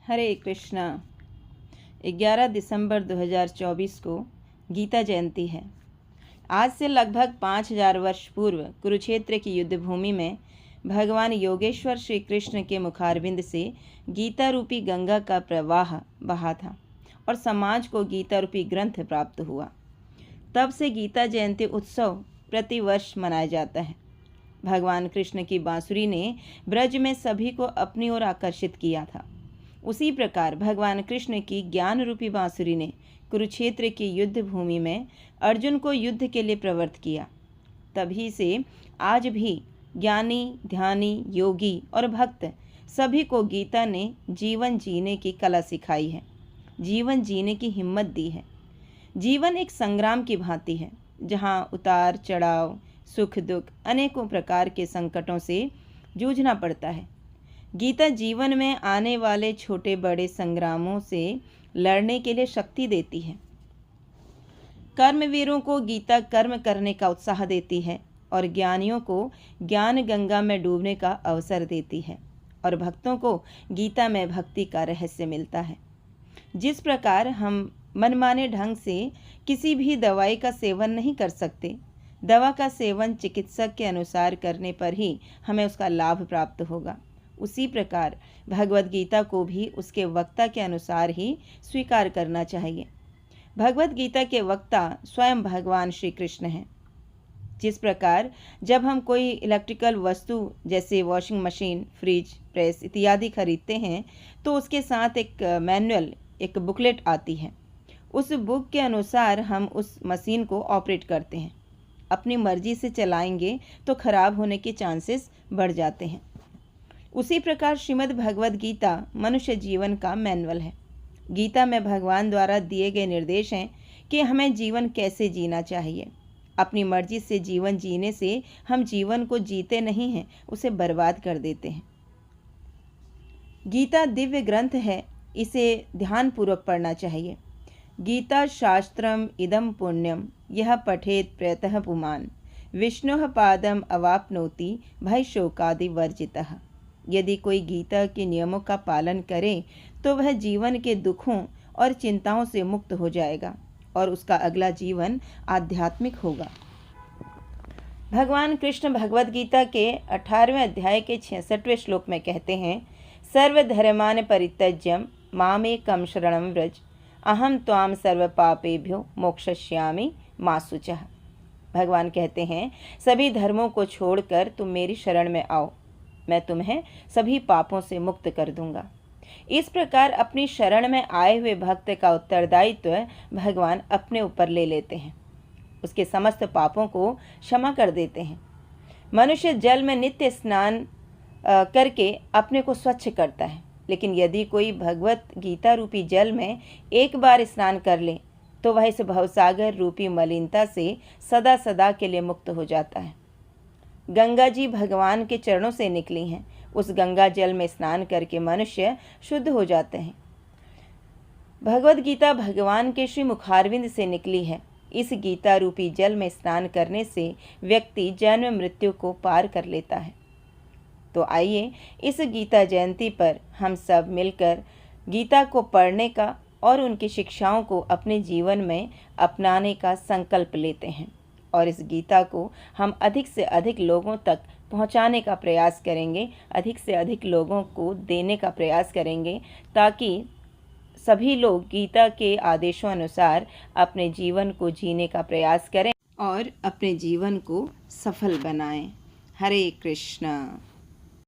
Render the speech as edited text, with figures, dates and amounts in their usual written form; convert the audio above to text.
हरे कृष्णा। 11 दिसंबर 2024 को गीता जयंती है। आज से लगभग 5000 वर्ष पूर्व कुरुक्षेत्र की युद्ध भूमि में भगवान योगेश्वर श्री कृष्ण के मुखारविंद से गीता रूपी गंगा का प्रवाह बहा था और समाज को गीता रूपी ग्रंथ प्राप्त हुआ। तब से गीता जयंती उत्सव प्रतिवर्ष मनाया जाता है। भगवान कृष्ण की बांसुरी ने ब्रज में सभी को अपनी ओर आकर्षित किया था। उसी प्रकार भगवान कृष्ण की ज्ञान रूपी बांसुरी ने कुरुक्षेत्र की युद्ध भूमि में अर्जुन को युद्ध के लिए प्रवृत्त किया। तभी से आज भी ज्ञानी, ध्यानी, योगी और भक्त सभी को गीता ने जीवन जीने की कला सिखाई है, जीवन जीने की हिम्मत दी है। जीवन एक संग्राम की भांति है, जहाँ उतार चढ़ाव, सुख दुख, अनेकों प्रकार के संकटों से जूझना पड़ता है। गीता जीवन में आने वाले छोटे बड़े संग्रामों से लड़ने के लिए शक्ति देती है। कर्मवीरों को गीता कर्म करने का उत्साह देती है और ज्ञानियों को ज्ञान गंगा में डूबने का अवसर देती है और भक्तों को गीता में भक्ति का रहस्य मिलता है। जिस प्रकार हम मनमाने ढंग से किसी भी दवाई का सेवन नहीं कर सकते, दवा का सेवन चिकित्सक के अनुसार करने पर ही हमें उसका लाभ प्राप्त होगा, उसी प्रकार भगवद गीता को भी उसके वक्ता के अनुसार ही स्वीकार करना चाहिए। भगवद गीता के वक्ता स्वयं भगवान श्री कृष्ण हैं। जिस प्रकार जब हम कोई इलेक्ट्रिकल वस्तु जैसे वॉशिंग मशीन, फ्रिज, प्रेस इत्यादि खरीदते हैं तो उसके साथ एक मैनुअल, एक बुकलेट आती है। उस बुक के अनुसार हम उस मशीन को ऑपरेट करते हैं। अपनी मर्जी से चलाएंगे तो खराब होने के चांसेस बढ़ जाते हैं। उसी प्रकार श्रीमद् भगवद गीता मनुष्य जीवन का मैनुअल है। गीता में भगवान द्वारा दिए गए निर्देश हैं कि हमें जीवन कैसे जीना चाहिए। अपनी मर्जी से जीवन जीने से हम जीवन को जीते नहीं हैं, उसे बर्बाद कर देते हैं। गीता दिव्य ग्रंथ है, इसे ध्यानपूर्वक पढ़ना चाहिए। गीता शास्त्रम इदम पुण्यम यह पठेत प्रयतः पुमान विष्णुः पादम अवाप्नोति भय शोकादि वर्जितः। यदि कोई गीता के नियमों का पालन करे तो वह जीवन के दुखों और चिंताओं से मुक्त हो जाएगा और उसका अगला जीवन आध्यात्मिक होगा। भगवान कृष्ण भगवद गीता के 18वें अध्याय के 66वें श्लोक में कहते हैं, सर्वधर्मान् परित्यज्य मामेकं शरणं व्रज अहम त्वां सर्व पापेभ्यो मोक्षयिष्यामि मा शुचः। भगवान कहते हैं, सभी धर्मों को छोड़कर तुम मेरी शरण में आओ, मैं तुम्हें सभी पापों से मुक्त कर दूंगा। इस प्रकार अपनी शरण में आए हुए भक्त का उत्तरदायित्व भगवान अपने ऊपर ले लेते हैं, उसके समस्त पापों को क्षमा कर देते हैं। मनुष्य जल में नित्य स्नान करके अपने को स्वच्छ करता है, लेकिन यदि कोई भगवत गीता रूपी जल में एक बार स्नान कर ले तो वह इस भवसागर रूपी मलिनता से सदा सदा के लिए मुक्त हो जाता है। गंगा जी भगवान के चरणों से निकली हैं। उस गंगा जल में स्नान करके मनुष्य शुद्ध हो जाते हैं। भगवद गीता भगवान के श्री मुखारविंद से निकली है। इस गीता रूपी जल में स्नान करने से व्यक्ति जन्म मृत्यु को पार कर लेता है। तो आइए इस गीता जयंती पर हम सब मिलकर गीता को पढ़ने का और उनकी शिक्षाओं को अपने जीवन में अपनाने का संकल्प लेते हैं और इस गीता को हम अधिक से अधिक लोगों तक पहुंचाने का प्रयास करेंगे, अधिक से अधिक लोगों को देने का प्रयास करेंगे, ताकि सभी लोग गीता के आदेशों अनुसार अपने जीवन को जीने का प्रयास करें और अपने जीवन को सफल बनाएं। हरे कृष्णा।